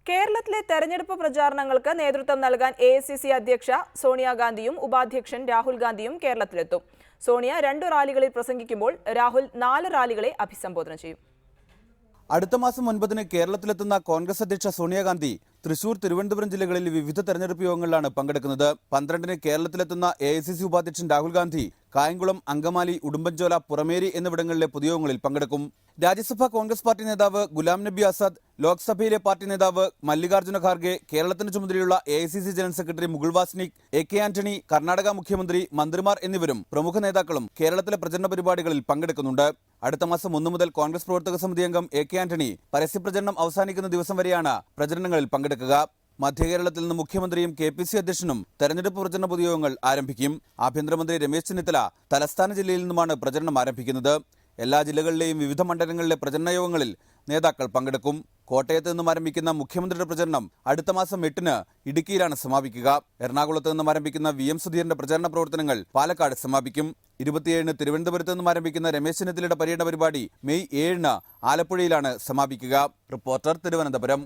കേരളത്തിലെ തെരഞ്ഞെടുപ്പ് പ്രചാരണങ്ങൾക്ക് നേതൃത്വം നൽകാൻ എഐസിസി അധ്യക്ഷ സോണിയാഗാന്ധിയും ഉപാധ്യക്ഷൻ രാഹുൽ ഗാന്ധിയും കേരളത്തിലെത്തും. സോണിയ 2 റാലികളിൽ പ്രസംഗിക്കുമ്പോൾ രാഹുൽ 4 റാലികളെ അഭിസംബോധന ചെയ്യും. അടുത്ത മാസം 9-ന് കേരളത്തിലെത്തുന്ന കോൺഗ്രസ് അധ്യക്ഷ സോണിയാഗാന്ധി തൃശൂർ, തിരുവനന്തപുരം ജില്ലകളിൽ വിവിധ തെരഞ്ഞെടുപ്പ് യോഗങ്ങളിലാണ് പങ്കെടുക്കുന്നത്. 12-ന് കേരളത്തിലെത്തുന്ന എഐസിസി ഉപാധ്യക്ഷൻ രാഹുൽ ഗാന്ധി കായംകുളം, അങ്കമാലി, ഉടുമ്പൻചോല, പുറമേരി എന്നിവിടങ്ങളിലെ പൊതുയോഗങ്ങളിൽ പങ്കെടുക്കും. രാജ്യസഭാ കോൺഗ്രസ് പാർട്ടി നേതാവ് ഗുലാം നബി ആസാദ്, ലോക്സഭയിലെ പാർട്ടി നേതാവ് മല്ലികാർജ്ജുന ഖാർഗെ, കേരളത്തിന് ചുമതലയുള്ള AICC general secretary Mukul Wasnik, AK. Antony, Karnataka മുഖ്യമന്ത്രി, മന്ത്രിമാർ എന്നിവരും പ്രമുഖ നേതാക്കളും കേരളത്തിലെ പ്രചരണ പരിപാടികളിൽ പങ്കെടുക്കുന്നുണ്ട്. അടുത്ത മാസം 1 മുതൽ കോൺഗ്രസ് പ്രവർത്തക സമിതി അംഗം എ.കെ. ആന്റണി പരസ്യപ്രചരണം അവസാനിക്കുന്ന ദിവസം വരെയാണ് പ്രചരണങ്ങളിൽ പങ്കെടുക്കുക. മധ്യകേരളത്തിൽ നിന്ന് മുഖ്യമന്ത്രിയും കെ.പി.സി. അധ്യക്ഷനും തെരഞ്ഞെടുപ്പ് പ്രചരണ പൊതുയോഗങ്ങൾ ആരംഭിക്കും. ആഭ്യന്തരമന്ത്രി രമേശ് ചെന്നിത്തല തലസ്ഥാന ജില്ലയിൽ നിന്നുമാണ് പ്രചരണം ആരംഭിക്കുന്നത്. എല്ലാ ജില്ലകളിലെയും വിവിധ മണ്ഡലങ്ങളിലെ പ്രചരണ യോഗങ്ങളിൽ നേതാക്കൾ പങ്കെടുക്കും. കോട്ടയത്ത് നിന്നും ആരംഭിക്കുന്ന മുഖ്യമന്ത്രിയുടെ പ്രചരണം അടുത്ത മാസം 8-ന് ഇടുക്കിയിലാണ് സമാപിക്കുക. എറണാകുളത്ത് നിന്നും ആരംഭിക്കുന്ന വി.എം. സുധീരന്റെ പ്രചരണ പ്രവർത്തനങ്ങൾ പാലക്കാട് സമാപിക്കും. 27-ന് തിരുവനന്തപുരത്ത് നിന്നും ആരംഭിക്കുന്ന രമേശ് ചെന്നിത്തലയുടെ പര്യടന പരിപാടി മെയ് 7-ന് ആലപ്പുഴയിലാണ് സമാപിക്കുക. റിപ്പോർട്ടർ, തിരുവനന്തപുരം.